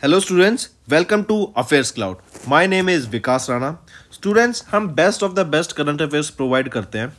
Hello students, welcome to Affairs Cloud. My name is Vikas Rana. Students, हम best of the best current affairs provide करते हैं।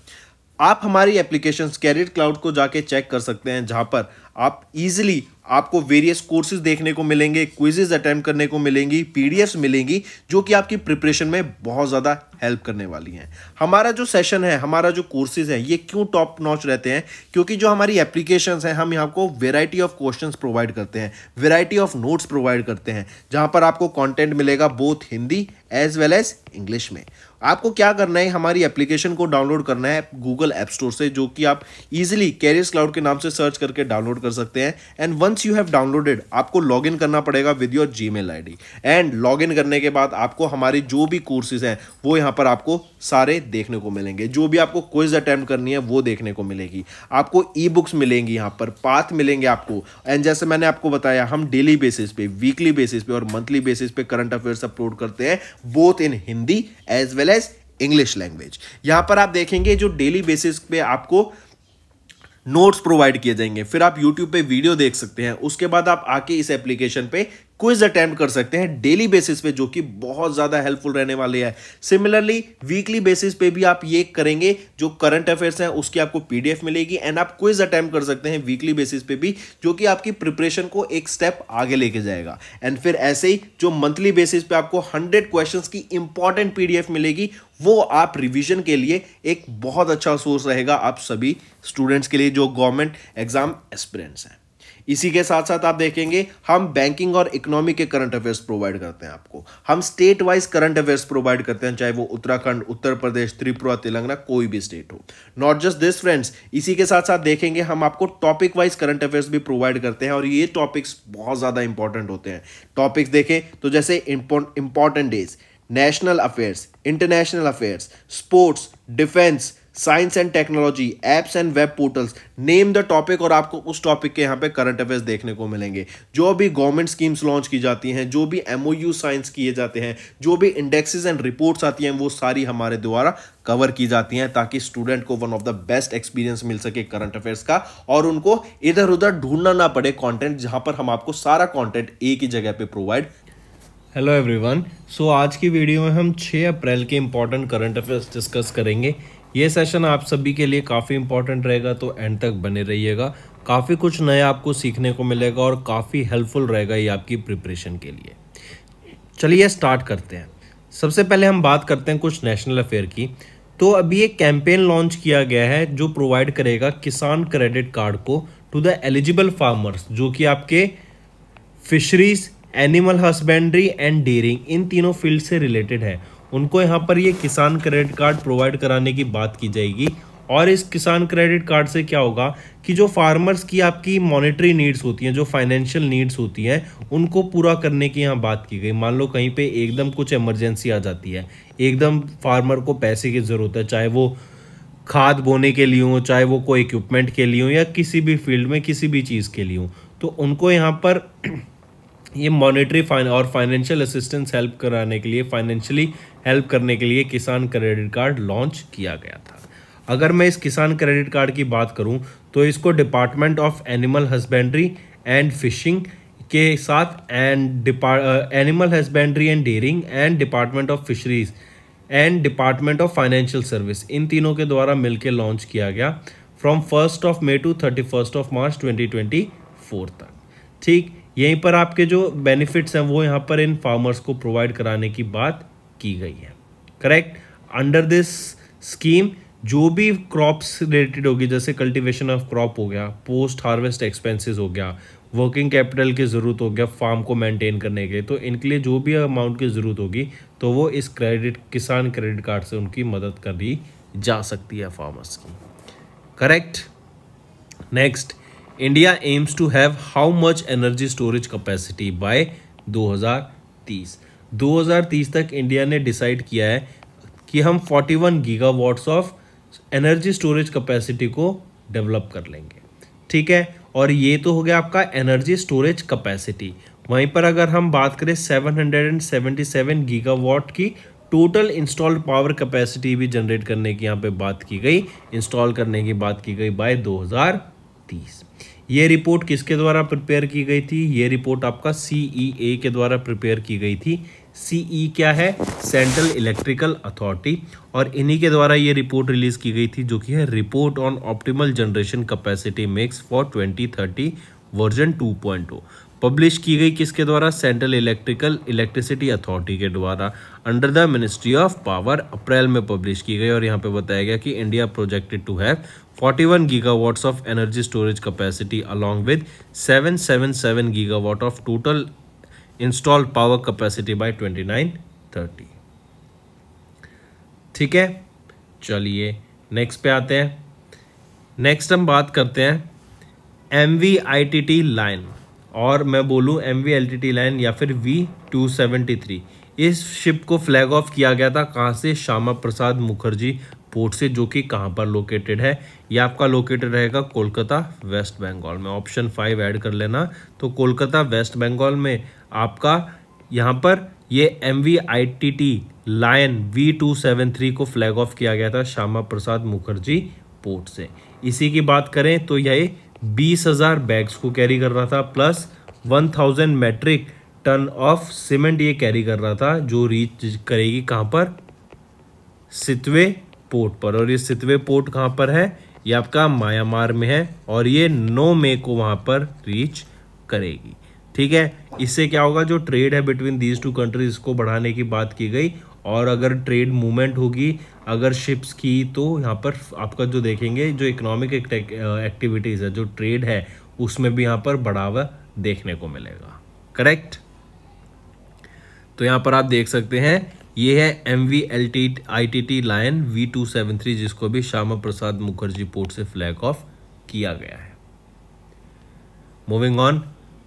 आप हमारी applications career cloud को जाके चेक कर सकते हैं, जहां पर आप इजीली आपको वेरियस कोर्सेज देखने को मिलेंगे, क्विजेज अटेम्प्ट करने को मिलेंगी, पीडीएफ्स मिलेंगी जो कि आपकी प्रिपरेशन में बहुत ज़्यादा हेल्प करने वाली हैं। हमारा जो सेशन है, हमारा जो कोर्सेज है, ये क्यों टॉप नॉच रहते हैं? क्योंकि जो हमारी एप्लीकेशंस हैं, हम यहाँ को वेराइटी ऑफ क्वेश्चंस प्रोवाइड करते हैं, वेराइटी ऑफ नोट्स प्रोवाइड करते हैं, जहाँ पर आपको कंटेंट मिलेगा both Hindi as well as English में। आपको क्या करना है, हमारी एप्लीकेशन को डाउनलोड करना है गूगल ऐप स्टोर से, जो कि आप इजीली कैरियर्स क्लाउड के नाम से सर्च करके डाउनलोड कर सकते हैं। And once you have downloaded, आपको लॉगिन करना पड़ेगा with your Gmail ID. And login करने के बाद आपको हमारी जो भी कोर्सेज हैं वो यहाँ पर आपको सारे देखने को मिलेंगे। जो भी आपको क्विज अटेम्प्ट करनी है वो देखने को मिलेगी। आपको ई बुक्स मिलेंगी, यहाँ पर पाथ मिलेंगे आपको। एंड जैसे मैंने आपको बताया, हम डेली बेसिस पे, वीकली बेसिस पे और मंथली बेसिस पे करंट अफेयर्स अपलोड करते हैं, both in Hindi as well as English language. यहां पर आप देखेंगे जो डेली बेसिस पे आपको नोट्स प्रोवाइड किए जाएंगे, फिर आप YouTube पे वीडियो देख सकते हैं, उसके बाद आप आके इस एप्लीकेशन पे क्विज अटेम्प्ट कर सकते हैं डेली बेसिस पे, जो कि बहुत ज्यादा हेल्पफुल रहने वाले हैं। सिमिलरली वीकली बेसिस पे भी आप ये करेंगे, जो करंट अफेयर्स हैं उसकी आपको पीडीएफ मिलेगी एंड आप क्विज अटेम्प्ट कर सकते हैं वीकली बेसिस पे भी, जो कि आपकी प्रिपरेशन को एक स्टेप आगे लेके जाएगा। एंड फिर ऐसे ही जो मंथली बेसिस पे आपको 100 क्वेश्चंस की इंपॉर्टेंट पीडीएफ मिलेगी, वो आप रिवीजन के लिए एक बहुत अच्छा सोर्स रहेगा आप सभी स्टूडेंट्स के लिए जो गवर्नमेंट एग्जाम एस्पिरेंट्स हैं। इसी के साथ साथ आप देखेंगे हम बैंकिंग और इकोनॉमी के करंट अफेयर्स प्रोवाइड करते हैं आपको। हम state wise current affairs provide करते हैं, चाहे वो उत्तराखंड, उत्तर प्रदेश, त्रिपुरा, तेलंगाना, कोई भी स्टेट हो। नॉट जस्ट दिस फ्रेंड्स, इसी के साथ साथ देखेंगे हम आपको टॉपिक वाइज करंट अफेयर्स भी प्रोवाइड करते हैं, और ये टॉपिक्स बहुत ज़्यादा इंपॉर्टेंट होते हैं। टॉपिक्स देखें तो जैसे important days, national affairs, international affairs, sports, defence, science and technology, apps and web portals, name the topic, और आपको उस टॉपिक के यहाँ पे करंट अफेयर्स देखने को मिलेंगे। जो भी गवर्नमेंट स्कीम्स लॉन्च की जाती हैं, जो भी एमओयू साइंस किए जाते हैं, जो भी इंडेक्सेस एंड रिपोर्ट्स आती हैं, वो सारी हमारे द्वारा कवर की जाती हैं, ताकि स्टूडेंट को one of the best experience मिल सके करंट अफेयर्स का, और उनको इधर उधर ढूंढना ना पड़े कॉन्टेंट, जहां पर हम आपको सारा कॉन्टेंट एक ही जगह पे प्रोवाइड। हेलो एवरीवन, सो आज की वीडियो में हम 6 अप्रैल के इम्पॉर्टेंट करंट अफेयर्स डिस्कस करेंगे। ये सेशन आप सभी के लिए काफ़ी इम्पॉर्टेंट रहेगा, तो एंड तक बने रहिएगा। काफ़ी कुछ नया आपको सीखने को मिलेगा और काफ़ी हेल्पफुल रहेगा ये आपकी प्रिपरेशन के लिए। चलिए स्टार्ट करते हैं। सबसे पहले हम बात करते हैं कुछ नेशनल अफेयर की। तो अभी एक कैंपेन लॉन्च किया गया है जो प्रोवाइड करेगा किसान क्रेडिट कार्ड को टू द एलिजिबल फार्मर्स, जो कि आपके fisheries, animal husbandry and dairying, इन तीनों फील्ड से रिलेटेड है। उनको यहाँ पर ये किसान क्रेडिट कार्ड प्रोवाइड कराने की बात की जाएगी। और इस किसान क्रेडिट कार्ड से क्या होगा कि जो फार्मर्स की आपकी मॉनेटरी नीड्स होती हैं, जो फाइनेंशियल नीड्स होती हैं, उनको पूरा करने की यहाँ बात की गई। मान लो कहीं पे एकदम कुछ इमरजेंसी आ जाती है, एकदम फार्मर को पैसे की ज़रूरत है, चाहे वो खाद बोने के लिए हो, चाहे वो कोई इक्विपमेंट के लिए हो, या किसी भी फील्ड में किसी भी चीज़ के लिए हो, तो उनको यहाँ पर ये मॉनेटरी और फाइनेंशियल असिस्टेंस हेल्प कराने के लिए, फाइनेंशियली हेल्प करने के लिए किसान क्रेडिट कार्ड लॉन्च किया गया था। अगर मैं इस किसान क्रेडिट कार्ड की बात करूं तो इसको department of animal husbandry and fishing के साथ and animal husbandry and dairying and department of fisheries and department of financial service, इन तीनों के द्वारा मिलकर लॉन्च किया गया फ्रॉम 1 मई टू 31 मार्च 2024 तक। ठीक, यहीं पर आपके जो बेनिफिट्स हैं वो यहाँ पर इन फार्मर्स को प्रोवाइड कराने की बात की गई है। करेक्ट। अंडर दिस स्कीम जो भी क्रॉप्स रिलेटेड होगी, जैसे कल्टीवेशन ऑफ क्रॉप हो गया, पोस्ट हार्वेस्ट एक्सपेंसेस हो गया, वर्किंग कैपिटल की ज़रूरत हो गया फार्म को मेंटेन करने के, तो इनके लिए जो भी अमाउंट की ज़रूरत होगी तो वो इस किसान क्रेडिट कार्ड से उनकी मदद करी जा सकती है फार्मर्स की। Correct. Next, India aims to have how much energy storage capacity by 2030? 2030 तक इंडिया ने डिसाइड किया है कि हम 41 gigawatts of energy storage capacity को डेवलप कर लेंगे। ठीक है, और ये तो हो गया आपका एनर्जी स्टोरेज कैपेसिटी। वहीं पर अगर हम बात करें 777 गीगावाट की टोटल इंस्टॉल्ड पावर कैपेसिटी भी जनरेट करने की यहाँ पे बात की गई, इंस्टॉल करने की बात की गई बाय 2030। ये रिपोर्ट किसके द्वारा प्रिपेयर की गई थी? ये रिपोर्ट आपका CEA के द्वारा प्रिपेयर की गई थी। CE क्या है? Central electrical authority. और इन्हीं के द्वारा ये रिपोर्ट रिलीज की गई थी जो कि है report on optimal generation capacity mix for 2030 version 2.0। Publish की गई किसके द्वारा? सेंट्रल इलेक्ट्रिसिटी अथॉरिटी के द्वारा under the Ministry of Power. अप्रैल में पब्लिश की गई और यहाँ पे बताया गया कि India projected to have 41 gigawatts of energy storage capacity along with 777 gigawatt of total installed power capacity by 2930। ठीक है, चलिए नेक्स्ट पे आते हैं। नेक्स्ट हम बात करते हैं MVITT लाइन, और मैं बोलूँ MVLTT लाइन या फिर V273। इस शिप को फ्लैग ऑफ किया गया था कहाँ से? श्यामा प्रसाद मुखर्जी पोर्ट से, जो कि कहाँ पर लोकेटेड है? ये आपका लोकेटेड रहेगा कोलकाता वेस्ट बंगाल में। ऑप्शन 5 ऐड कर लेना। तो कोलकाता वेस्ट बंगाल में आपका यहाँ पर ये MVITT लाइन V273 को फ्लैग ऑफ किया गया था श्यामा प्रसाद मुखर्जी पोर्ट से। इसी की बात करें तो यह 20,000 बैग्स को कैरी कर रहा था plus 1000 metric ton of cement ये कैरी कर रहा था, जो रीच करेगी कहाँ पर? सितवे पोर्ट पर। और ये सितवे पोर्ट कहाँ पर है? ये आपका म्यांमार में है और ये 9 मई को वहाँ पर रीच करेगी। ठीक है, इससे क्या होगा? जो ट्रेड है बिटवीन दीज टू कंट्रीज इसको बढ़ाने की बात की गई। और अगर ट्रेड मूवमेंट होगी अगर शिप्स की, तो यहाँ पर आपका जो देखेंगे जो इकोनॉमिक एक्टिविटीज़ है, जो ट्रेड है, उसमें भी यहाँ पर बढ़ावा देखने को मिलेगा। करेक्ट। तो यहाँ पर आप देख सकते हैं ये है MVITT लाइन V273, जिसको भी श्यामा प्रसाद मुखर्जी पोर्ट से फ्लैग ऑफ किया गया है। Moving on,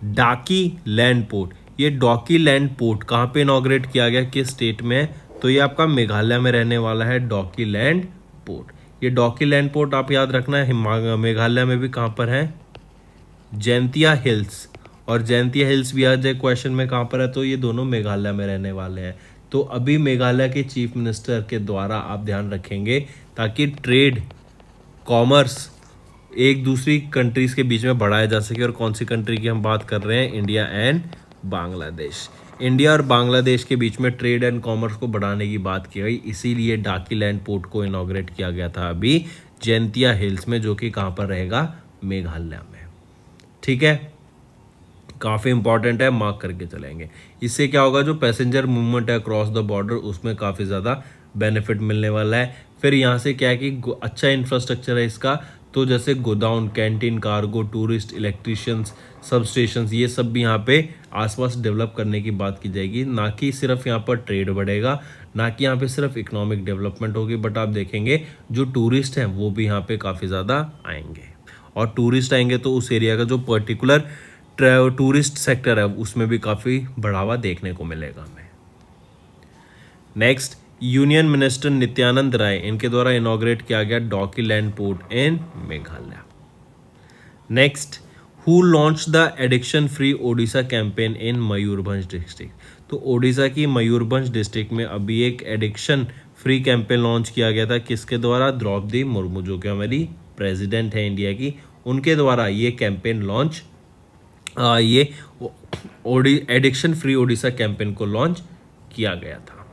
Dawki land port. ये डॉकी लैंड पोर्ट कहाँ पे इनॉग्रेट किया गया, किस स्टेट में? तो ये आपका मेघालय में रहने वाला है डॉकी लैंड पोर्ट। ये डॉकी लैंड पोर्ट आप याद रखना है, मेघालय में भी कहाँ पर है? जैंतिया हिल्स। और जैंतिया हिल्स भी आ जाए क्वेश्चन में कहाँ पर है, तो ये दोनों मेघालय में रहने वाले हैं। तो अभी मेघालय के चीफ मिनिस्टर के द्वारा आप ध्यान रखेंगे ताकि ट्रेड कॉमर्स एक दूसरी कंट्रीज के बीच में बढ़ाया जा सके। और कौन सी कंट्री की हम बात कर रहे हैं? India and Bangladesh. इंडिया और बांग्लादेश के बीच में ट्रेड एंड कॉमर्स को बढ़ाने की बात की गई, इसीलिए डाकी लैंड पोर्ट को इनॉग्रेट किया गया था अभी जैंतिया हिल्स में, जो कि कहाँ पर रहेगा? मेघालय में। ठीक है, काफ़ी इंपॉर्टेंट है, मार्क करके चलेंगे। इससे क्या होगा? जो पैसेंजर मूवमेंट है अक्रॉस द बॉर्डर, उसमें काफ़ी ज़्यादा बेनिफिट मिलने वाला है। फिर यहाँ से क्या है कि अच्छा इंफ्रास्ट्रक्चर है इसका, तो जैसे godown, canteen, cargo, tourist, electricians, सब स्टेशंस, ये सब भी यहाँ पे आसपास डेवलप करने की बात की जाएगी। ना कि सिर्फ यहाँ पर ट्रेड बढ़ेगा, ना कि यहाँ पे सिर्फ इकोनॉमिक डेवलपमेंट होगी, बट आप देखेंगे जो टूरिस्ट हैं वो भी यहाँ पे काफ़ी ज़्यादा आएंगे। और टूरिस्ट आएंगे तो उस एरिया का जो पर्टिकुलर टूरिस्ट सेक्टर है उसमें भी काफ़ी बढ़ावा देखने को मिलेगा हमें। Next, union minister Nityanand Rai, इनके द्वारा इनॉग्रेट किया गया Dawki land port in Meghalaya. Next, who launch the addiction free Odisha campaign in Mayurbhanj district. तो ओडिशा की मयूरभंज डिस्ट्रिक्ट में अभी एक एडिक्शन फ्री कैंपेन लॉन्च किया गया था, किसके द्वारा? द्रौपदी मुर्मू, जो कि हमारी प्रेसिडेंट है इंडिया की, उनके द्वारा ये कैंपेन लॉन्च ये एडिक्शन फ्री ओडिशा कैंपेन को लॉन्च किया गया था।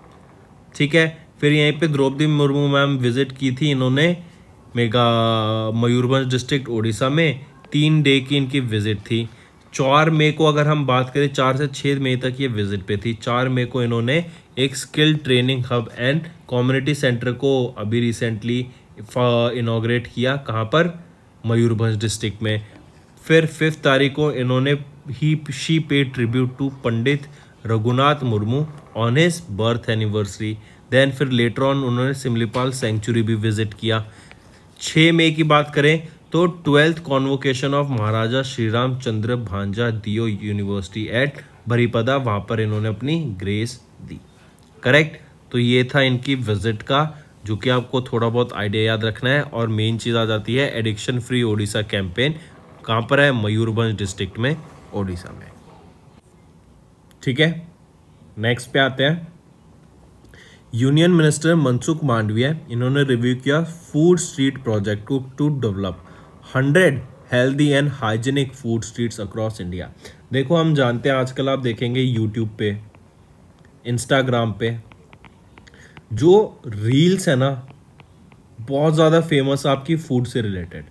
ठीक है, फिर यहीं पे द्रौपदी मुर्मू मैम विजिट की थी इन्होंने मयूरभंज डिस्ट्रिक्ट ओडिशा में। 3 डे की इनकी विजिट थी। 4 मई को अगर हम बात करें, 4 से 6 मई तक ये विजिट पे थी। 4 मई को इन्होंने एक skill training hub and community centre को अभी रिसेंटली इनॉग्रेट किया, कहाँ पर? मयूरभंज डिस्ट्रिक्ट में। फिर 5 तारीख को इन्होंने she paid tribute to Pandit Raghunath Murmu on his birth anniversary. Then फिर लेटर ऑन उन्होंने सिमलीपाल सेंचुरी भी विजिट किया। 6 मई की बात करें तो 12th कॉन्वोकेशन ऑफ महाराजा श्री राम चंद्र भांजा दियो यूनिवर्सिटी एट बरीपदा, वहाँ पर इन्होंने अपनी ग्रेस दी। करेक्ट। तो ये था इनकी विजिट का, जो कि आपको थोड़ा बहुत आइडिया याद रखना है। और मेन चीज़ आ जाती है एडिक्शन फ्री ओडिशा कैंपेन, कहाँ पर है? मयूरभंज डिस्ट्रिक्ट में, ओडिशा में। ठीक है, नेक्स्ट पे आते हैं। यूनियन मिनिस्टर मनसुख मांडविया, इन्होंने रिव्यू किया food street project to develop 100 healthy and hygienic food streets across India. देखो हम जानते हैं आजकल आप देखेंगे यूट्यूब पे, इंस्टाग्राम पे जो रील्स है ना बहुत ज़्यादा फेमस आपकी फूड से रिलेटेड।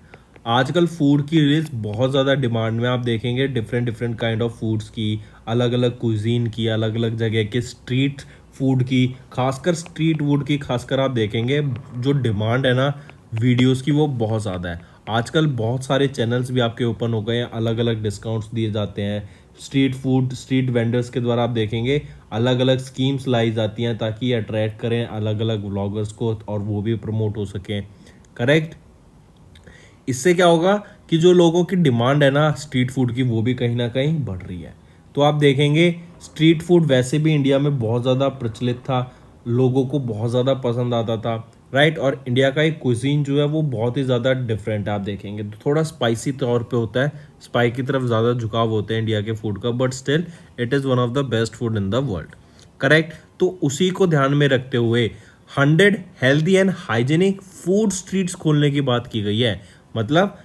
आजकल फूड की रील्स बहुत ज़्यादा डिमांड में, आप देखेंगे different different kind of foods की, अलग अलग कुजीन की, अलग अलग जगह के स्ट्रीट फूड की, खासकर स्ट्रीट फूड की खासकर आप देखेंगे जो डिमांड है ना वीडियोस की वो बहुत ज़्यादा है। आजकल बहुत सारे चैनल्स भी आपके ओपन हो गए हैं, अलग अलग डिस्काउंट्स दिए जाते हैं। स्ट्रीट फूड स्ट्रीट वेंडर्स के द्वारा आप देखेंगे अलग अलग स्कीम्स लाई जाती हैं ताकि अट्रैक्ट करें अलग अलग व्लॉगर्स को और वो भी प्रमोट हो सकें। करेक्ट। इससे क्या होगा कि जो लोगों की डिमांड है ना स्ट्रीट फूड की वो भी कहीं ना कहीं बढ़ रही है। तो आप देखेंगे स्ट्रीट फूड वैसे भी इंडिया में बहुत ज़्यादा प्रचलित था, लोगों को बहुत ज़्यादा पसंद आता था, राइट। और इंडिया का एक कुजीन जो है वो बहुत ही ज़्यादा डिफरेंट है। आप देखेंगे तो थोड़ा स्पाइसी तौर पे होता है, स्पाइस की तरफ ज़्यादा झुकाव होते हैं इंडिया के फूड का, but still it is one of the best food in the world. Correct. तो उसी को ध्यान में रखते हुए 100 healthy and hygienic food streets खोलने की बात की गई है। मतलब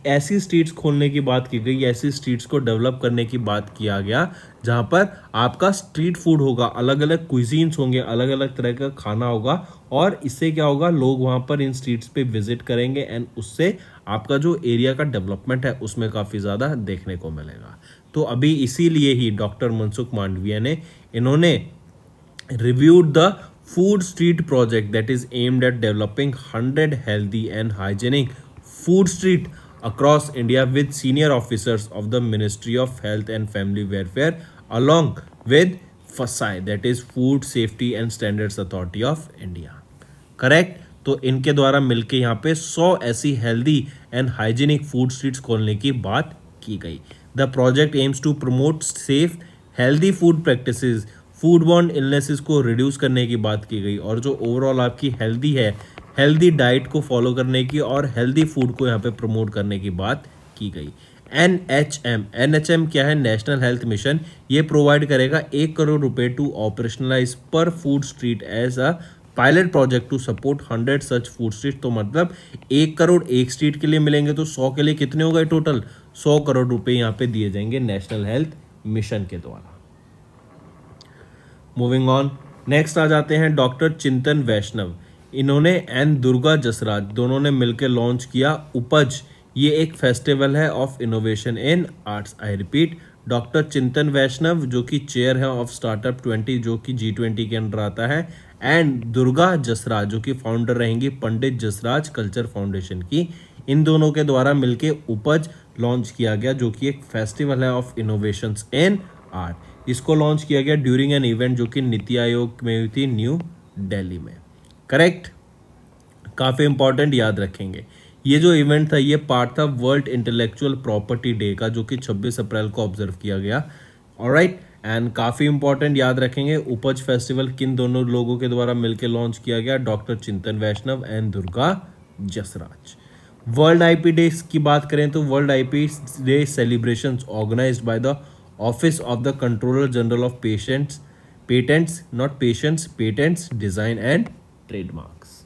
ऐसी स्ट्रीट्स खोलने की बात की गई, ऐसी स्ट्रीट्स को डेवलप करने की बात किया गया जहां पर आपका स्ट्रीट फूड होगा, अलग अलग क्विजीन्स होंगे, अलग अलग तरह का खाना होगा। और इससे क्या होगा, लोग वहां पर इन स्ट्रीट्स पे विजिट करेंगे एंड उससे आपका जो एरिया का डेवलपमेंट है उसमें काफ़ी ज़्यादा देखने को मिलेगा। तो अभी इसीलिए ही डॉक्टर मनसुख मांडविया ने इन्होंने reviewed the food street project that is aimed at developing 100 healthy and hygienic food street across India with senior officers of the Ministry of Health and Family Welfare along with FSSAI, that is Food Safety and Standards Authority of India. Correct. तो इनके द्वारा मिलके यहाँ पे 100 ऐसी healthy and hygienic food streets खोलने की बात की गई। The project aims to promote safe healthy food practices, food borne illnesses को रिड्यूस करने की बात की गई और जो ओवरऑल आपकी हेल्दी है, हेल्दी डाइट को फॉलो करने की और हेल्दी फूड को यहाँ पे प्रमोट करने की बात की गई। NHM क्या है, नेशनल हेल्थ मिशन, ये प्रोवाइड करेगा 1 करोड़ रुपए to operationalise per food street as a pilot project to support 100 such food street. तो मतलब 1 करोड़ एक स्ट्रीट के लिए मिलेंगे तो 100 के लिए कितने हो गए टोटल, 100 करोड़ रुपए यहाँ पे दिए जाएंगे नेशनल हेल्थ मिशन के द्वारा। मूविंग ऑन, नेक्स्ट आ जाते हैं डॉक्टर चिंतन वैष्णव। इन्होंने एंड दुर्गा जसराज दोनों ने मिलकर लॉन्च किया उपज। ये एक फेस्टिवल है of innovation in arts. I repeat, doctor Chintan वैष्णव जो कि चेयर है ऑफ स्टार्टअप 20 जो कि G20 के अंडर आता है, एंड दुर्गा जसराज जो कि फाउंडर रहेंगी पंडित जसराज कल्चर फाउंडेशन की। इन दोनों के द्वारा मिलके उपज लॉन्च किया गया जो कि एक फेस्टिवल है ऑफ इनोवेशंस इन आर्ट। इसको लॉन्च किया गया ड्यूरिंग एन इवेंट जो कि नीति आयोग में हुई थी न्यू दिल्ली में। करेक्ट। काफ़ी इंपॉर्टेंट, याद रखेंगे ये जो इवेंट था ये पार्ट था वर्ल्ड इंटेलेक्चुअल प्रॉपर्टी डे का जो कि 26 अप्रैल को ऑब्जर्व किया गया। ऑलराइट, एंड काफ़ी इंपॉर्टेंट याद रखेंगे उपज फेस्टिवल किन दोनों लोगों के द्वारा मिलकर लॉन्च किया गया, doctor Chintan Vaishnav and Durga Jasraj. World IP day की बात करें तो world IP day celebrations organised by the office of the controller general of patents not patients, patents, design and trademarks.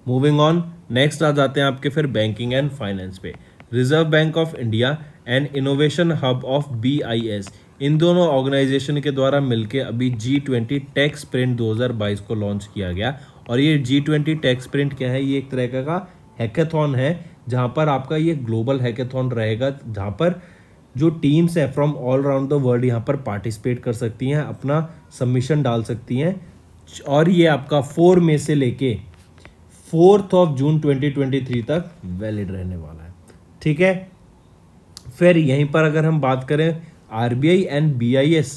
Moving on, next आ जाते हैं आपके फिर बैंकिंग एंड फाइनेंस पे। Reserve Bank of India and innovation hub of BIS, इन दोनों organisation के द्वारा मिलके अभी G20 टेक स्प्रिंट 2022 को लॉन्च किया गया। और ये G20 टेक स्प्रिंट क्या है, ये एक तरह का हैकाथॉन है जहां पर आपका ये ग्लोबल हैकाथॉन रहेगा जहां पर जो टीम्स है from all around the world यहाँ पर पार्टिसिपेट कर सकती हैं, अपना सबमिशन डाल सकती हैं। और ये आपका 4 मई से लेके 4 जून 2023 तक वैलिड रहने वाला है। ठीक है। फिर यहीं पर अगर हम बात करें RBI and BIS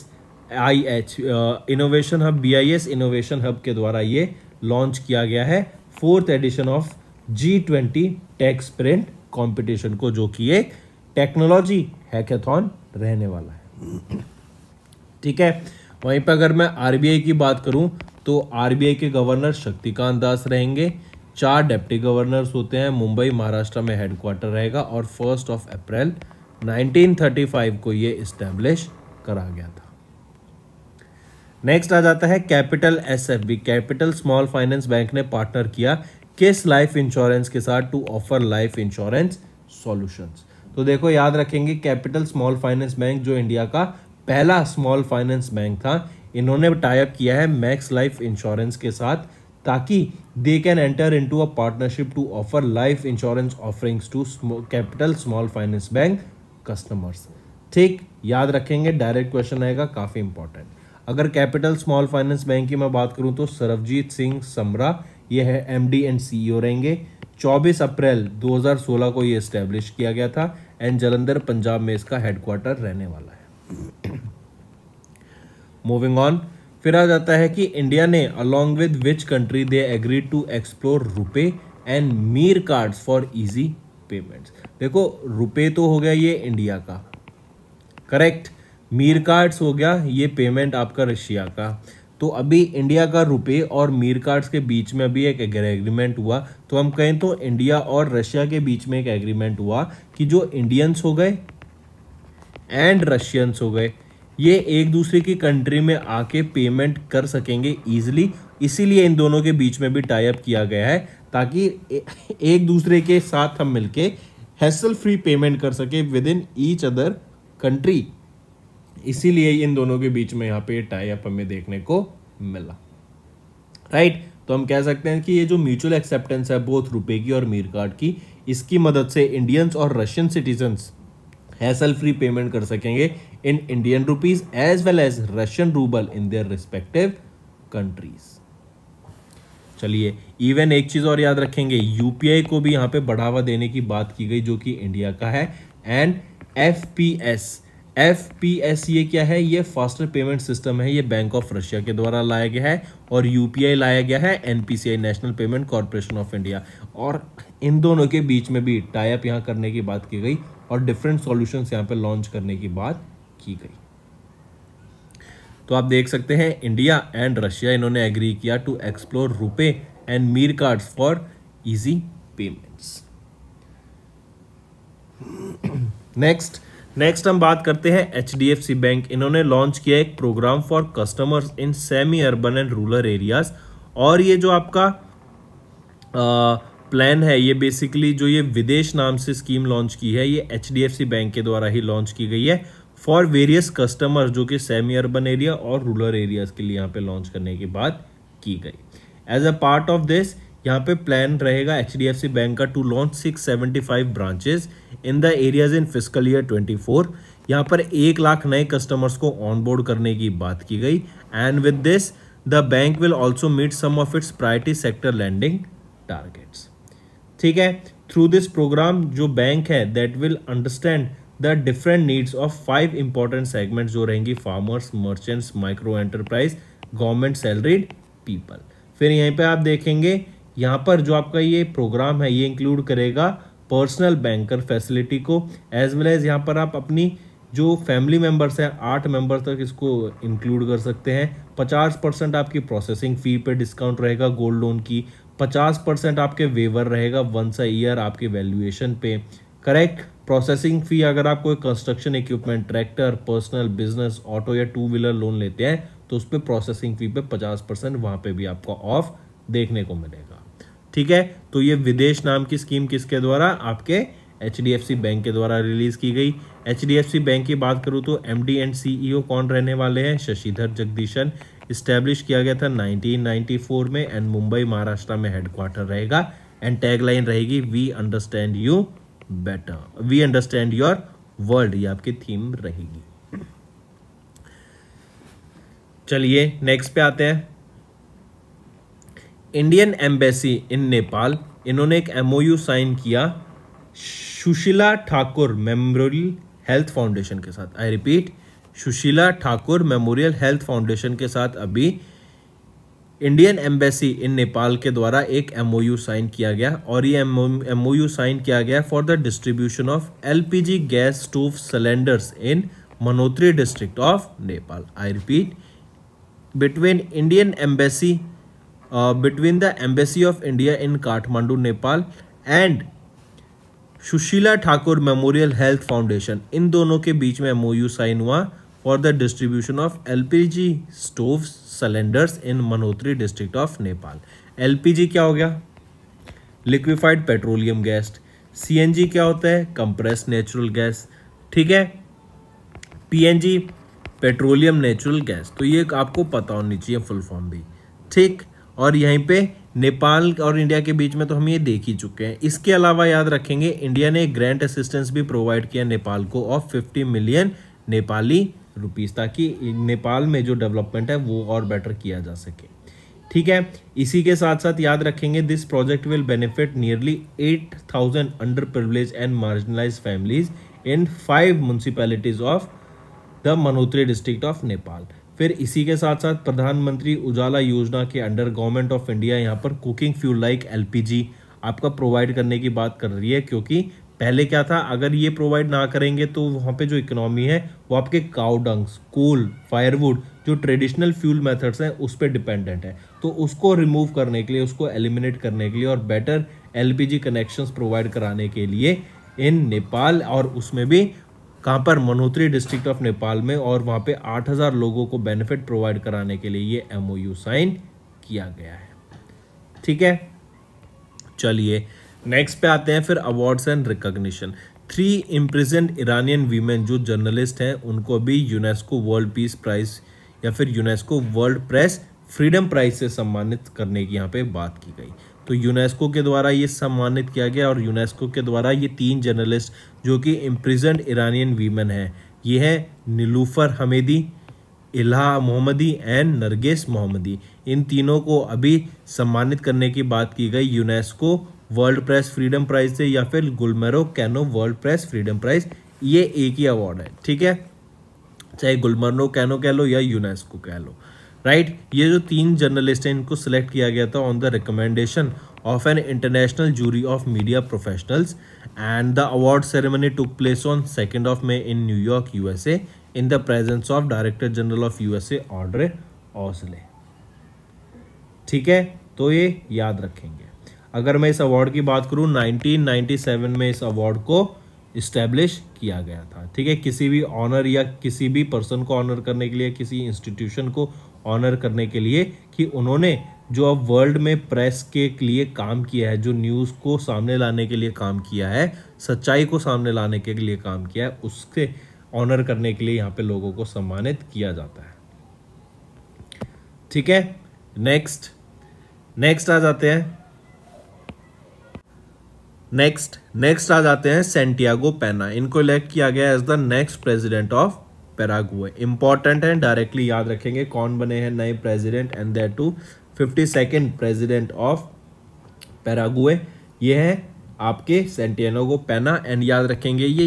innovation hub, BIS innovation hub के द्वारा ये लॉन्च किया गया है 4th edition of G20 tech sprint competition को, जो कि एक टेक्नोलॉजी हैकाथॉन रहने वाला है। ठीक है। वहीं पर अगर मैं RBI की बात करूं तो RBI के गवर्नर शक्तिकांत दास रहेंगे। 4 डिप्टी गवर्नर्स होते हैं, मुंबई महाराष्ट्र में हेडक्वार्टर रहेगा और 1 अप्रैल 1935 को ये इस्टेब्लिश करा गया था। नेक्स्ट आ जाता है capital SFB, capital small finance bank ने पार्टनर किया किस लाइफ इंश्योरेंस के साथ to offer life insurance solutions. तो देखो याद रखेंगे, कैपिटल स्मॉल फाइनेंस बैंक जो इंडिया का पहला स्मॉल फाइनेंस बैंक था, इन्होंने टाई अप किया है मैक्स लाइफ इंश्योरेंस के साथ, ताकि they can enter into a partnership to offer life insurance offerings to capital small finance bank customers. ठीक, याद रखेंगे, डायरेक्ट क्वेश्चन आएगा, काफी इंपॉर्टेंट। अगर कैपिटल स्मॉल फाइनेंस बैंक की मैं बात करूं तो सरबजीत सिंह समरा ये है एमडी एंड सीईओ रहेंगे। 24 अप्रैल 2016 को ये एस्टेब्लिश किया गया था एंड जलंधर पंजाब में इसका हेडक्वार्टर रहने वाला है। मूविंग ऑन, फिर आ जाता है कि इंडिया ने along with which country they agreed to explore RuPay and Mir cards for easy payments. देखो रुपे तो हो गया ये इंडिया का, करेक्ट, मीर कार्ड्स हो गया ये पेमेंट आपका रशिया का। तो अभी इंडिया का रुपए और मीर कार्ड्स के बीच में अभी एक एग्रीमेंट हुआ, तो हम कहें तो इंडिया और रशिया के बीच में एक एग्रीमेंट हुआ कि जो इंडियंस हो गए एंड रशियंस हो गए, ये एक दूसरे की कंट्री में आके पेमेंट कर सकेंगे इजीली, इसीलिए इन दोनों के बीच में भी टाई अप किया गया है, ताकि एक दूसरे के साथ हम मिलके हैसल फ्री पेमेंट कर सके with in each other country. इसीलिए इन दोनों के बीच में यहाँ पे टाई अप हमें देखने को मिला, राइट। तो हम कह सकते हैं कि ये जो म्यूचुअल एक्सेप्टेंस है बोथ रुपए की और मीर कार्ड की, इसकी मदद से इंडियंस और Russian citizens hassle free payment कर सकेंगे in Indian rupees as well as Russian rouble in their respective countries. चलिए, इवन एक चीज और याद रखेंगे, यूपीआई को भी यहाँ पे बढ़ावा देने की बात की गई जो कि इंडिया का है। एंड एफपीएस ये क्या है, ये फास्टर पेमेंट सिस्टम है, ये बैंक ऑफ रशिया के द्वारा लाया गया है, और यूपीआई लाया गया है NPCI national payment corporation of India. और इन दोनों के बीच में भी टाई अप यहाँ करने की बात की गई और डिफरेंट सॉल्यूशंस यहाँ पे लॉन्च करने की बात की गई। तो आप देख सकते हैं इंडिया एंड रशिया इन्होंने एग्री किया to explore RuPay and Mir cards for easy payments. Next हम बात करते हैं एचडीएफसी बैंक। इन्होंने लॉन्च किया एक programme for customers in semi urban and rural areas, और ये जो आपका प्लान है, ये बेसिकली जो ये विदेश नाम से स्कीम लॉन्च की है, ये एचडीएफसी बैंक के द्वारा ही लॉन्च की गई है फॉर वेरियस कस्टमर्स, जो कि सेमी अर्बन एरिया और रूरल एरियाज के लिए यहाँ पे लॉन्च करने की बात की गई। As a part of this यहाँ पे प्लान रहेगा एचडीएफसी बैंक का to launch 675 branches in the areas in fiscal year 24। यहाँ पर 1 लाख नए कस्टमर्स को ऑनबोर्ड करने की बात की गई। And with this the bank will also meet some of its priority sector lending targets. ठीक है, थ्रू दिस प्रोग्राम जो बैंक है that will understand the different needs of 5 important segments जो रहेंगी farmers, merchants, micro enterprise, government salaried people. फिर यहीं पे आप देखेंगे यहाँ पर जो आपका ये प्रोग्राम है ये इंक्लूड करेगा पर्सनल बैंकर फैसिलिटी को, एज वेल एज यहाँ पर आप अपनी जो फैमिली मेंबर्स हैं 8 मेंबर तक इसको इंक्लूड कर सकते हैं। 50% आपकी प्रोसेसिंग फी पे डिस्काउंट रहेगा गोल्ड लोन की, 50% आपके वेवर रहेगा वंस अ ईयर आपके वैल्यूएशन पे, करेक्ट। प्रोसेसिंग फी अगर आप कोई construction equipment, tractor, personal, business, auto या 2 व्हीलर लोन लेते हैं तो उस पर प्रोसेसिंग फी पे 50% वहाँ पे भी आपको ऑफ देखने को मिलेगा। ठीक है, तो ये विदेश नाम की स्कीम किसके द्वारा, आपके एचडीएफसी बैंक के द्वारा रिलीज की गई। एचडीएफसी बैंक की बात करूँ तो एमडी एंड सीईओ कौन रहने वाले हैं, शशिधर जगदीशन। इस्टेब्लिश किया गया था 1994 में एंड मुंबई महाराष्ट्र में हेडक्वार्टर रहेगा। एंड टैगलाइन रहेगी we understand you better, we understand your world, ये आपकी थीम रहेगी। चलिए नेक्स्ट पे आते हैं। इंडियन एम्बेसी इन नेपाल, इन्होंने एक एमओयू साइन किया Sushila Thakur memorial health foundation के साथ। I repeat, Sushila Thakur memorial health foundation के साथ अभी इंडियन एम्बेसी इन नेपाल के द्वारा एक एमओयू साइन किया गया, और ये एमओयू साइन किया गया for the distribution of LPG gas stove cylinders in Mahottari district of Nepal. I repeat, between Indian embassy between the Embassy of India in Kathmandu, Nepal and Sushila Thakur memorial health foundation, इन दोनों के बीच में एमओयू साइन हुआ for the distribution of LPG stove cylinders in Mahottari district of Nepal. LPG क्या हो गया, liquefied petroleum gas. CNG क्या होता है? Compressed natural gas. ठीक है, पीएनजी पेट्रोलियम नेचुरल गैस, तो ये आपको पता होनी चाहिए फुल फॉर्म भी। ठीक, और यहीं पे नेपाल और इंडिया के बीच में तो हम ये देख ही चुके हैं। इसके अलावा याद रखेंगे इंडिया ने ग्रांट असिस्टेंस भी प्रोवाइड किया नेपाल को ऑफ 50 मिलियन नेपाली रुपीस, ताकि नेपाल में जो डेवलपमेंट है वो और बेटर किया जा सके। ठीक है, इसी के साथ साथ याद रखेंगे this project will benefit nearly 8,000 under privilege and marginalised families in 5 municipalities of the Mahottari district of Nepal. फिर इसी के साथ साथ प्रधानमंत्री उजाला योजना के अंडर गवर्नमेंट ऑफ इंडिया यहाँ पर कुकिंग फ्यूल लाइक एलपीजी आपका प्रोवाइड करने की बात कर रही है, क्योंकि पहले क्या था, अगर ये प्रोवाइड ना करेंगे तो वहाँ पे जो इकोनॉमी है वो आपके काउ डंग्स, कोल, फायरवुड, जो ट्रेडिशनल फ्यूल मेथड्स हैं उस पर डिपेंडेंट है। तो उसको रिमूव करने के लिए, उसको एलिमिनेट करने के लिए और बेटर एलपीजी कनेक्शंस प्रोवाइड कराने के लिए इन नेपाल, और उसमें भी कहाँ पर, मनोत्री डिस्ट्रिक्ट ऑफ नेपाल में, और वहाँ पे 8,000 लोगों को बेनिफिट प्रोवाइड कराने के लिए ये एमओयू साइन किया गया है। ठीक है, चलिए नेक्स्ट पे आते हैं फिर awards and recognition. 3 imprisoned Iranian women जो जर्नलिस्ट हैं उनको अभी यूनेस्को वर्ल्ड पीस प्राइज या फिर UNESCO world press freedom prize से सम्मानित करने की यहाँ पे बात की गई। तो यूनेस्को के द्वारा ये सम्मानित किया गया, और यूनेस्को के द्वारा ये 3 जर्नलिस्ट जो कि इम्प्रिजन्ड ईरानियन वीमेन हैं, ये है नीलूफर हमेदी, इल्हा मोहम्मदी एंड नरगिस मोहम्मदी, इन तीनों को अभी सम्मानित करने की बात की गई UNESCO world press freedom prize से, या फिर Guillermo Cano world press freedom prize. ये एक ही अवार्ड है, ठीक है, चाहे गुलमरो कैनो कह लो या यूनेस्को कह लो, राइट। ये जो 3 जर्नलिस्ट हैं इनको सिलेक्ट किया गया था on the recommendation of an international jury of media professionals, and the award ceremony took place on 2 May in New York USA in the presence of director general of USA Audrey Azoulay. ठीक है, तो ये याद रखेंगे। अगर मैं इस award की बात करूं, 1997 में इस अवार्ड को इस्टेब्लिश किया गया था। ठीक है, किसी भी ऑनर या किसी भी पर्सन को ऑनर करने के लिए, किसी इंस्टीट्यूशन को ऑनर करने के लिए, कि उन्होंने जो अब वर्ल्ड में प्रेस के लिए काम किया है, जो न्यूज़ को सामने लाने के लिए काम किया है, सच्चाई को सामने लाने के लिए काम किया है, उसके ऑनर करने के लिए यहाँ पे लोगों को सम्मानित किया जाता है। ठीक है, नेक्स्ट आ जाते हैं नेक्स्ट आ जाते हैं सैंटियागो पेना। इनको इलेक्ट किया गया as the next president of Paraguay. Important है, डायरेक्टली याद रखेंगे कौन बने हैं नए president, and that to 52nd president of Paraguay. ये है आपके सैंटियागो पेना, एंड याद रखेंगे ये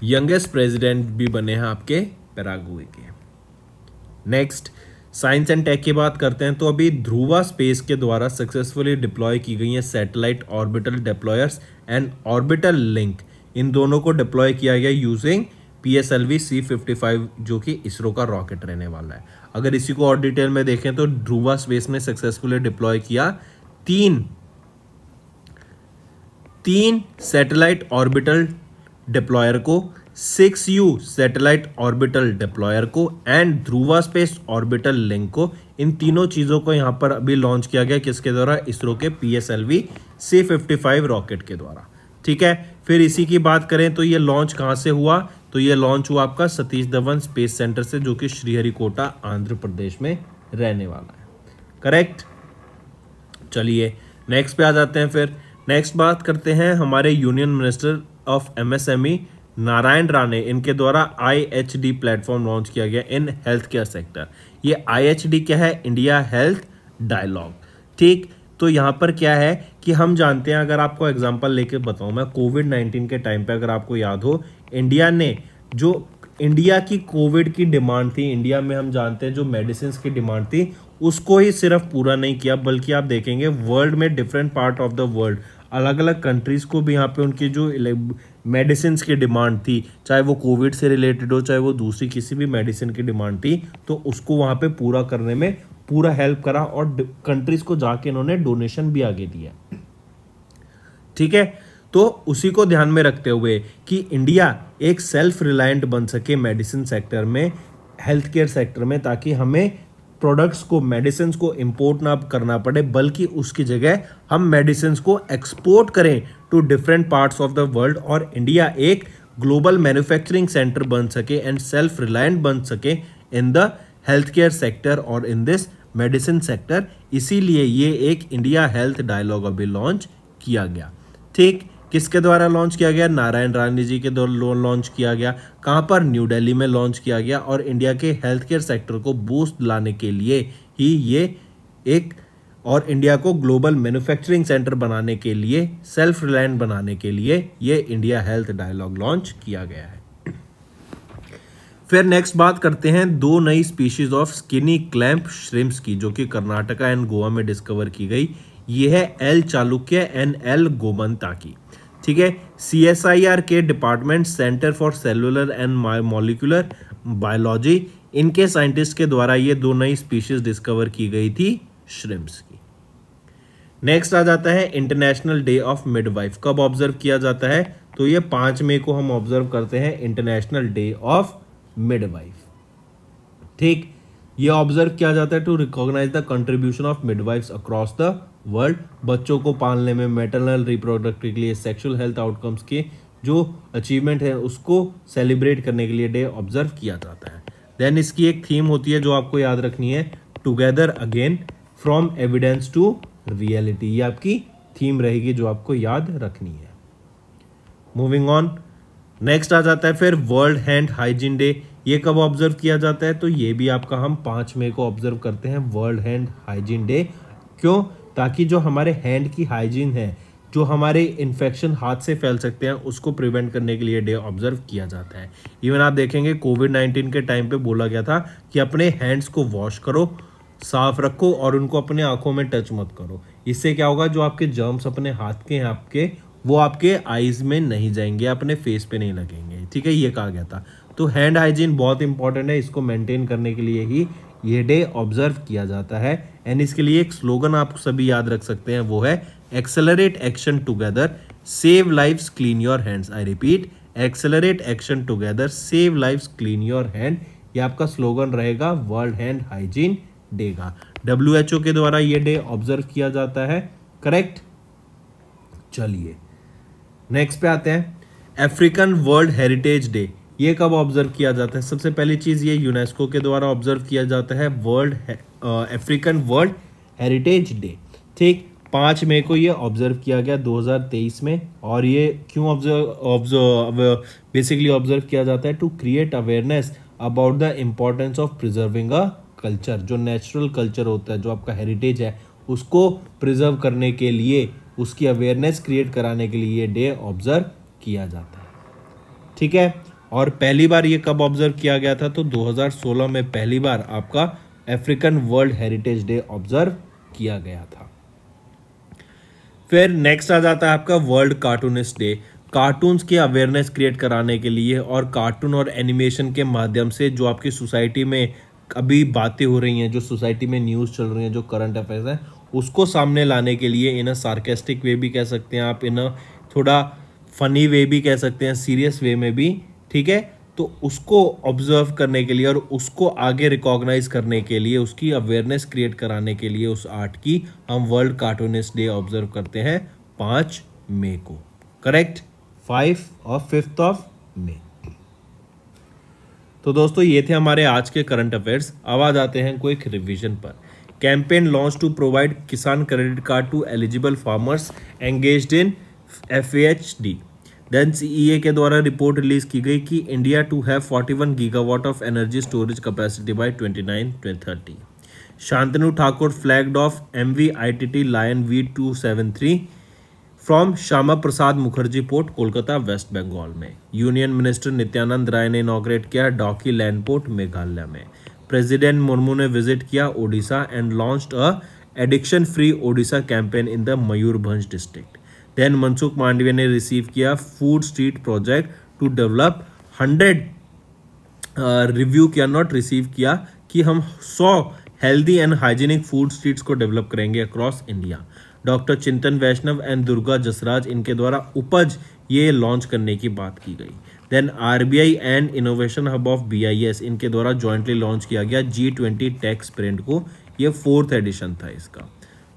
यंगेस्ट प्रेसिडेंट भी बने हैं आपके पैरागुए के। नेक्स्ट साइंस एंड टेक की बात करते हैं, तो अभी ध्रुवा स्पेस के द्वारा सक्सेसफुली डिप्लॉय की गई हैं satellite orbital deployers and orbital link. इन दोनों को डिप्लॉय किया गया यूजिंग PSLV C-55 जो कि इसरो का रॉकेट रहने वाला है। अगर इसी को और डिटेल में देखें तो ध्रुवा स्पेस ने सक्सेसफुली डिप्लॉय किया 3 सैटेलाइट ऑर्बिटल डिप्लॉयर को, 6U सैटेलाइट ऑर्बिटल डिप्लॉयर को, and Dhruva space orbital link को। इन तीनों चीज़ों को यहाँ पर अभी लॉन्च किया गया, किसके द्वारा? इसरो के PSLV C-55 रॉकेट के द्वारा। ठीक है, फिर इसी की बात करें तो ये लॉन्च कहाँ से हुआ? तो ये लॉन्च हुआ आपका सतीश धवन स्पेस सेंटर से, जो कि श्रीहरिकोटा आंध्र प्रदेश में रहने वाला है। करेक्ट। चलिए नेक्स्ट पे आ जाते हैं। फिर नेक्स्ट बात करते हैं हमारे union minister of MSME Narayan Rane, इनके द्वारा IHD प्लेटफॉर्म लॉन्च किया गया इन हेल्थ केयर सेक्टर। ये IHD क्या है? India health dialogue. ठीक, तो यहाँ पर क्या है कि हम जानते हैं, अगर आपको एग्जांपल लेके बताऊँ मैं, कोविड-19 के टाइम पे अगर आपको याद हो, इंडिया की कोविड की डिमांड थी, इंडिया में हम जानते हैं जो मेडिसिन की डिमांड थी, उसको ही सिर्फ पूरा नहीं किया, बल्कि आप देखेंगे वर्ल्ड में different part of the world, अलग अलग कंट्रीज को भी यहाँ पे उनकी जो मेडिसिन की डिमांड थी, चाहे वो कोविड से रिलेटेड हो, चाहे वो दूसरी किसी भी मेडिसिन की डिमांड थी, तो उसको वहाँ पे पूरा करने में पूरा हेल्प करा, और कंट्रीज को जाके इन्होंने डोनेशन भी आगे दिया। ठीक है, तो उसी को ध्यान में रखते हुए कि इंडिया एक सेल्फ रिलायंट बन सके मेडिसिन सेक्टर में, हेल्थ केयर सेक्टर में, ताकि हमें प्रोडक्ट्स को, मेडिसिन को इंपोर्ट ना करना पड़े, बल्कि उसकी जगह हम मेडिसिन को एक्सपोर्ट करें to different parts of the world, और इंडिया एक ग्लोबल मैन्युफैक्चरिंग सेंटर बन सके एंड सेल्फ रिलायंट बन सके in the health care sector और इन दिस मेडिसिन सेक्टर। इसीलिए ये एक इंडिया हेल्थ डायलॉग अभी लॉन्च किया गया। ठीक, किसके द्वारा लॉन्च किया गया? नारायण राणे जी के द्वारा लॉन्च किया गया। कहाँ पर? न्यू दिल्ली में लॉन्च किया गया। और इंडिया के हेल्थ केयर सेक्टर को बूस्ट लाने के लिए ही ये एक, और इंडिया को ग्लोबल मैन्युफैक्चरिंग सेंटर बनाने के लिए, सेल्फ रिलायंट बनाने के लिए ये इंडिया हेल्थ डायलॉग लॉन्च किया गया है। फिर नेक्स्ट बात करते हैं 2 नई species of skinny clamp shrimps की, जो कि कर्नाटका एंड गोवा में डिस्कवर की गई। ये है एल चालुक्य एंड एल गोमंता की। ठीक है, CSIR के department centre for cellular and molecular biology, इनके साइंटिस्ट के द्वारा ये 2 नई स्पीशीज डिस्कवर की गई थी श्रिम्प्स की। नेक्स्ट आ जाता है इंटरनेशनल डे ऑफ मिडवाइफ। कब ऑब्जर्व किया जाता है? तो ये 5 मई को हम ऑब्जर्व करते हैं इंटरनेशनल डे ऑफ मिडवाइफ। ठीक, ये ऑब्जर्व किया जाता है to recognise the contribution of midwives across the world. बच्चों को पालने में, मैटरनल रिप्रोडक्टिव के लिए, सेक्सुअल हेल्थ आउटकम्स के जो अचीवमेंट है उसको सेलिब्रेट करने के लिए डे ऑब्जर्व किया जाता है। देन इसकी एक थीम होती है जो आपको याद रखनी है, together again from evidence to reality. ये आपकी थीम रहेगी जो आपको याद रखनी है। मूविंग ऑन, नेक्स्ट आ जाता है फिर वर्ल्ड हैंड हाइजीन डे। ये कब ऑब्जर्व किया जाता है? तो ये भी आपका हम 5 मई को ऑब्जर्व करते हैं वर्ल्ड हैंड हाइजीन डे। क्यों? ताकि जो हमारे हैंड की हाइजीन है, जो हमारे इन्फेक्शन हाथ से फैल सकते हैं, उसको प्रिवेंट करने के लिए डे ऑब्जर्व किया जाता है। इवन आप देखेंगे कोविड-19 के टाइम पे बोला गया था कि अपने हैंड्स को वॉश करो, साफ रखो और उनको अपने आंखों में टच मत करो। इससे क्या होगा, जो आपके जर्म्स अपने हाथ के हैं आपके, वो आपके आईज में नहीं जाएंगे, अपने फेस पे नहीं लगेंगे। ठीक है, ये कहा गया था। तो हैंड हाइजीन बहुत इंपॉर्टेंट है, इसको मेंटेन करने के लिए ही ये डे ऑब्जर्व किया जाता है। एंड इसके लिए एक स्लोगन आप सभी याद रख सकते हैं, वो है accelerate action together, save lives, clean your hands. I repeat, accelerate action together, save lives, clean your hand. ये आपका स्लोगन रहेगा वर्ल्ड हैंड हाइजीन डे का। WHO के द्वारा ये डे ऑब्जर्व किया जाता है। करेक्ट। चलिए नेक्स्ट पे आते हैं, अफ्रीकन वर्ल्ड हेरिटेज डे। ये कब ऑब्जर्व किया जाता है? सबसे पहली चीज ये यूनेस्को के द्वारा ऑब्जर्व किया जाता है अफ्रीकन वर्ल्ड हेरिटेज डे। ठीक, 5 मई को ये ऑब्जर्व किया गया 2023 में। और ये क्यों बेसिकली ऑब्जर्व किया जाता है? To create awareness about the importance of preserving a culture. जो नेचुरल कल्चर होता है, जो आपका हेरिटेज है, उसको प्रिजर्व करने के लिए, उसकी अवेयरनेस क्रिएट कराने के लिए ये डे ऑब्जर्व किया जाता है। ठीक है, और पहली बार ये कब ऑब्जर्व किया गया था? तो 2016 में पहली बार आपका African world heritage day observe किया गया था। फिर नेक्स्ट आ जाता है आपका वर्ल्ड कार्टूनिस्ट डे। कार्टून्स की अवेयरनेस क्रिएट कराने के लिए और कार्टून और एनिमेशन के माध्यम से जो आपकी सोसाइटी में अभी बातें हो रही हैं, जो सोसाइटी में न्यूज़ चल रही हैं, जो करंट अफेयर्स हैं, उसको सामने लाने के लिए इन अ सार्केस्टिक वे भी कह सकते हैं आप, इन अ थोड़ा फनी वे भी कह सकते हैं, सीरियस वे में भी। ठीक है, तो उसको ऑब्जर्व करने के लिए और उसको आगे रिकॉग्नाइज करने के लिए, उसकी अवेयरनेस क्रिएट कराने के लिए उस आर्ट की, हम वर्ल्ड कार्टूनिस्ट डे ऑब्जर्व करते हैं 5 मई को। करेक्ट, 5 और 5 ऑफ मई। तो दोस्तों ये थे हमारे आज के करंट अफेयर्स। अब आ जाते हैं क्विक रिवीजन पर। Campaign launch to provide Kisan credit card to eligible farmers engaged in FAHD। Then CEA के द्वारा रिपोर्ट रिलीज की गई कि India to have 41 gigawatt of energy storage capacity by 29-30। Shantanu Thakur flagged off MV ITT Lion V273 from Shyama Prasad Mukherjee port, Kolkata, West Bengal में। Union minister Nityanand Rai ने inaugurate किया Dawki land port, Meghalaya में। President Murmu ने विजिट किया Odisha and launched a addiction free Odisha campaign in the Mayurbhanj district. Then Mansukh Mandaviya ने receive किया food street project to develop 100 review किया, not receive किया, कि हम 100 healthy and hygienic food streets को डेवलप करेंगे across India. Doctor Chintan Vaishnav and Durga Jasraj, इनके द्वारा उपज ये लॉन्च करने की बात की गई। Then RBI and innovation hub of BIS इनके द्वारा जॉइंटली लॉन्च किया गया G20 टेक स्प्रिंट को, ये 4th एडिशन था इसका।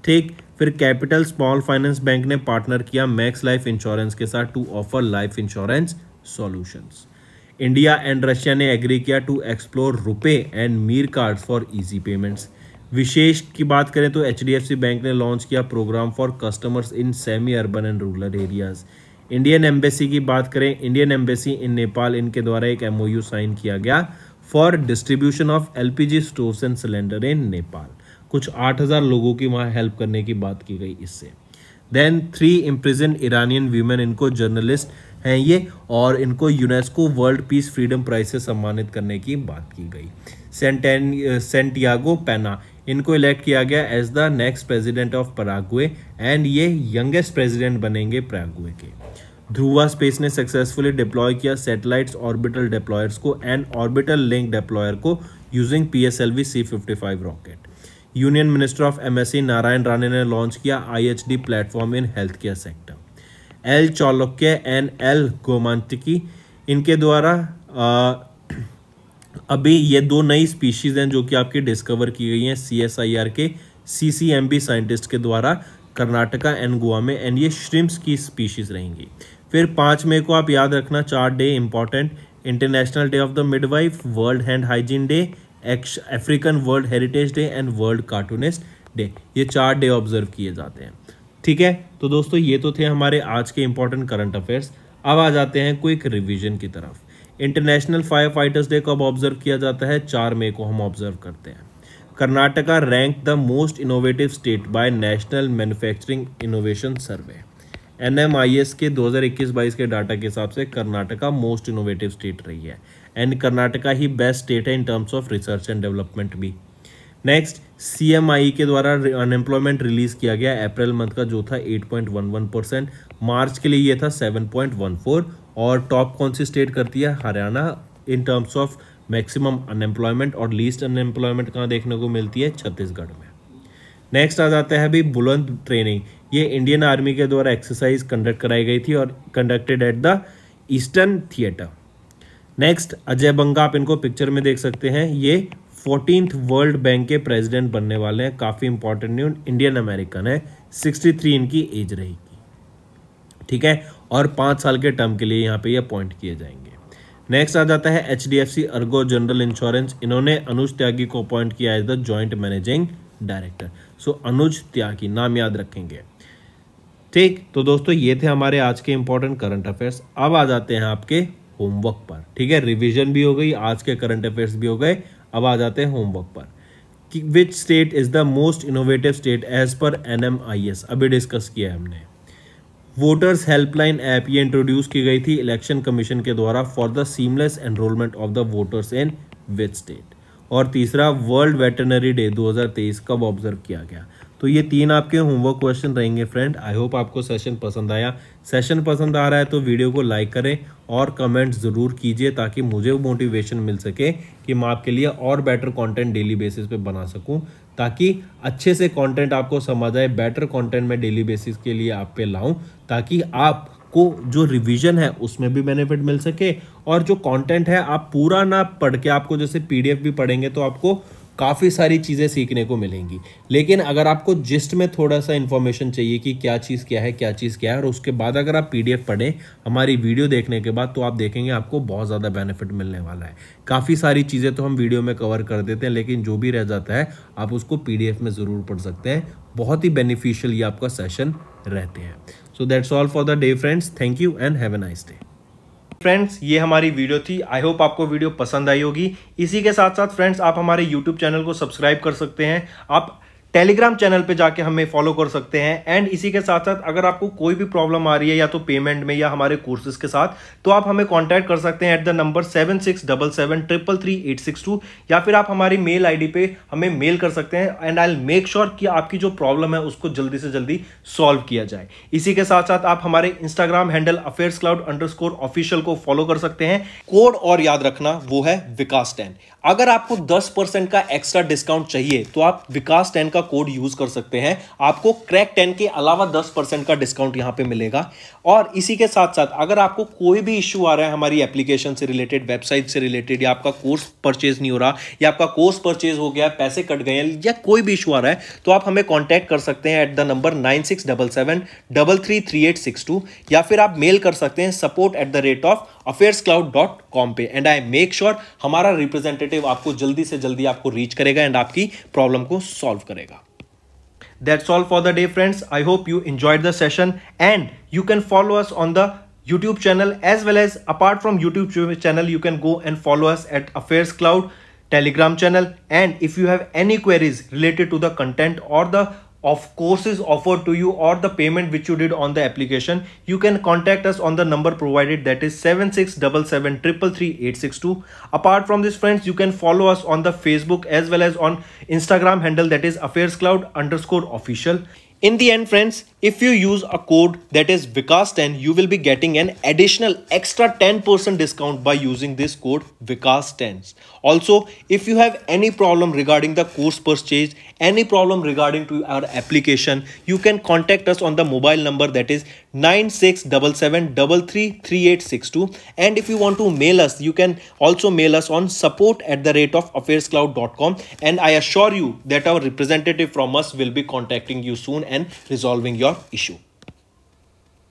ठीक, फिर कैपिटल स्मॉल फाइनेंस बैंक ने पार्टनर किया मैक्स लाइफ इंश्योरेंस के साथ to offer life insurance solutions. India and Russia ने एग्री किया to explore RuPay and Mir cards for easy payments. विशेष की बात करें तो HDFC बैंक ने लॉन्च किया programme for customers in semi urban and rural areas. Indian embassy की बात करें, इंडियन एम्बेसी इन नेपाल इनके द्वारा एक MOU साइन किया गया for distribution of LPG stoves and cylinder in Nepal. कुछ 8000 लोगों की वहाँ हेल्प करने की बात की गई इससे। देन 3 इम्प्रिजन ईरानियन वीमेन, इनको जर्नलिस्ट हैं ये, और इनको UNESCO world peace freedom prize से सम्मानित करने की बात की गई। सेंटियागो पेना, इनको इलेक्ट किया गया as the next president of Paraguay and ये यंगेस्ट प्रेसिडेंट बनेंगे पैराग्वे के। ध्रुवा स्पेस ने सक्सेसफुली डिप्लॉय किया सैटेलाइट्स ऑर्बिटल डिप्लॉयर्स को एंड ऑर्बिटल लिंक डिप्लॉयर को using PSLV C-55 rocket. Union minister of MSc Narayan Rane ने लॉन्च किया IHD platform in health care sector. L Chalukya and L Gomantaki इनके द्वारा अभी ये 2 नई स्पीशीज हैं जो कि आपकी डिस्कवर की गई हैं CSIR के CCMB साइंटिस्ट के द्वारा कर्नाटका एंड गोवा में, एंड ये श्रिम्प्स की स्पीशीज रहेंगी। फिर 5 मई को आप याद रखना 4 day important, international day of the midwife, world hand hygiene day, African world heritage day and world cartoonist day. ये 4 डे ऑब्जर्व किए जाते हैं। ठीक है, तो दोस्तों ये तो थे हमारे आज के इंपॉर्टेंट करंट अफेयर्स। अब आ जाते हैं क्विक रिवीजन की तरफ। इंटरनेशनल फायर फाइटर्स डे कब ऑब्जर्व किया जाता है? 4 मई को हम ऑब्जर्व करते हैं। Karnataka rank the most innovative state by national manufacturing innovation survey. NMIS के 2021-22 के डाटा के हिसाब से कर्नाटका मोस्ट इनोवेटिव स्टेट रही है, एंड कर्नाटका ही बेस्ट स्टेट है in terms of research and development भी। नेक्स्ट, CMI के द्वारा अनएम्प्लॉयमेंट रिलीज किया गया अप्रैल मंथ का, जो था 8.11%। मार्च के लिए ये था 7.14, और टॉप कौन सी स्टेट करती है? हरियाणा इन टर्म्स ऑफ मैक्सिमम अनएम्प्लॉयमेंट, और लीस्ट अनएम्प्लॉयमेंट कहाँ देखने को मिलती है? छत्तीसगढ़ में। नेक्स्ट आ जाता है अभी बुलंद ट्रेनिंग। ये इंडियन आर्मी के द्वारा एक्सरसाइज कंडक्ट कराई गई थी और conducted at the eastern theatre. Next, Ajay Banga, आप इनको पिक्चर में देख सकते हैं, ये 14th वर्ल्ड बैंक के प्रेसिडेंट बनने वाले हैं। काफ़ी इंपॉर्टेंट न्यूज, इंडियन अमेरिकन है, 63 इनकी एज रहेगी। ठीक है, और 5 साल के टर्म के लिए यहाँ पे ये अपॉइंट किए जाएंगे। नेक्स्ट आ जाता है HDFC अर्गो जनरल इंश्योरेंस। इन्होंने अनुज त्यागी को अपॉइंट किया as the joint managing director. So Anuj Tyagi नाम याद रखेंगे। ठीक, तो दोस्तों ये थे हमारे आज के इंपॉर्टेंट करंट अफेयर्स। अब आ जाते हैं आपके होमवर्क पर। ठीक है, रिवीजन भी हो गई, आज के करंट अफेयर्स भी हो गए। अब आ जाते हैं होमवर्क पर कि which state is the most innovative state as per NMIS, अभी डिस्कस किया है हमने। वोटर्स हेल्पलाइन ऐप ये इंट्रोड्यूस की गई थी इलेक्शन कमीशन के द्वारा for the seamless enrolment of the voters in which state. और तीसरा, वर्ल्ड वेटरनरी डे 2023 कब ऑब्जर्व किया गया? तो ये 3 आपके होमवर्क क्वेश्चन रहेंगे फ्रेंड। आई होप आपको सेशन पसंद आया। सेशन पसंद आ रहा है तो वीडियो को लाइक करें और कमेंट्स ज़रूर कीजिए ताकि मुझे मोटिवेशन मिल सके कि मैं आपके लिए और बेटर कंटेंट डेली बेसिस पे बना सकूं, ताकि अच्छे से कंटेंट आपको समझ आए। बेटर कंटेंट मैं डेली बेसिस के लिए आप पे लाऊं ताकि आपको जो रिवीजन है उसमें भी बेनिफिट मिल सके, और जो कंटेंट है आप पूरा ना पढ़ के, आपको जैसे PDF भी पढ़ेंगे तो आपको काफ़ी सारी चीज़ें सीखने को मिलेंगी, लेकिन अगर आपको जिस्ट में थोड़ा सा इन्फॉर्मेशन चाहिए कि क्या चीज़ क्या है, क्या चीज़ क्या है, और उसके बाद अगर आप PDF पढ़ें हमारी वीडियो देखने के बाद, तो आप देखेंगे आपको बहुत ज़्यादा बेनिफिट मिलने वाला है। काफ़ी सारी चीज़ें तो हम वीडियो में कवर कर देते हैं, लेकिन जो भी रह जाता है आप उसको PDF में ज़रूर पढ़ सकते हैं। बहुत ही बेनिफिशियल ये आपका सेशन रहते हैं। So that's all for the day friends. Thank you and have a nice day. Friends, ये हमारी वीडियो थी। आई होप आपको वीडियो पसंद आई होगी। इसी के साथ साथ फ्रेंड्स, आप हमारे YouTube चैनल को सब्सक्राइब कर सकते हैं। आप टेलीग्राम चैनल पे जाके हमें फॉलो कर सकते हैं। एंड इसी के साथ साथ अगर आपको कोई भी प्रॉब्लम आ रही है या तो पेमेंट में या हमारे कोर्सेज के साथ, तो आप हमें कांटेक्ट कर सकते हैं एट द नंबर 7677333862, या फिर आप हमारी मेल आईडी पे हमें मेल कर सकते हैं। And I will make sure कि आपकी जो प्रॉब्लम है उसको जल्दी से जल्दी सॉल्व किया जाए। इसी के साथ साथ आप हमारे इंस्टाग्राम हैंडल affairscloud_official को फॉलो कर सकते हैं। कोड और याद रखना, वो है विकास 10। अगर आपको 10% का एक्स्ट्रा डिस्काउंट चाहिए तो आप विकास 10 का कोड यूज कर सकते हैं, आपको क्रैक 10 के अलावा 10% का डिस्काउंट यहां पे मिलेगा। और इसी के साथ साथ अगर आपको कोई भी इश्यू आ रहा है हमारी एप्लीकेशन से रिलेटेड, वेबसाइट से रिलेटेड, या आपका कोर्स परचेज नहीं हो रहा, या आपका कोर्स परचेज हो गया, पैसे कट गए हैं, या कोई भी इशू आ रहा है, तो आप हमें कांटेक्ट कर सकते हैं एट द नंबर 9677333862, या फिर आप मेल कर सकते हैं support@affairscloud.com पे। एंड आई मेक श्योर हमारा रिप्रेजेंटेटिव आपको जल्दी से जल्दी आपको रीच करेगा एंड आपकी प्रॉब्लम को सॉल्व करेगा। That's all for the day, friends. I hope you enjoyed the session, and you can follow us on the YouTube channel, as well as apart from YouTube channel, you can go and follow us at Affairs Cloud Telegram channel. And if you have any queries related to the content or the of courses offered to you or the payment which you did on the application, you can contact us on the number provided, that is 7677333862. Apart from this, friends, you can follow us on the Facebook as well as on Instagram handle, that is affairscloud_official. In the end, friends, if you use a code that is Vikas10, you will be getting an additional extra 10% discount by using this code Vikas10. Also, if you have any problem regarding the course purchase, any problem regarding to our application, you can contact us on the mobile number, that is 9677333862. And if you want to mail us, you can also mail us on support@affairscloud.com. And I assure you that our representative from us will be contacting you soon and resolving your issue.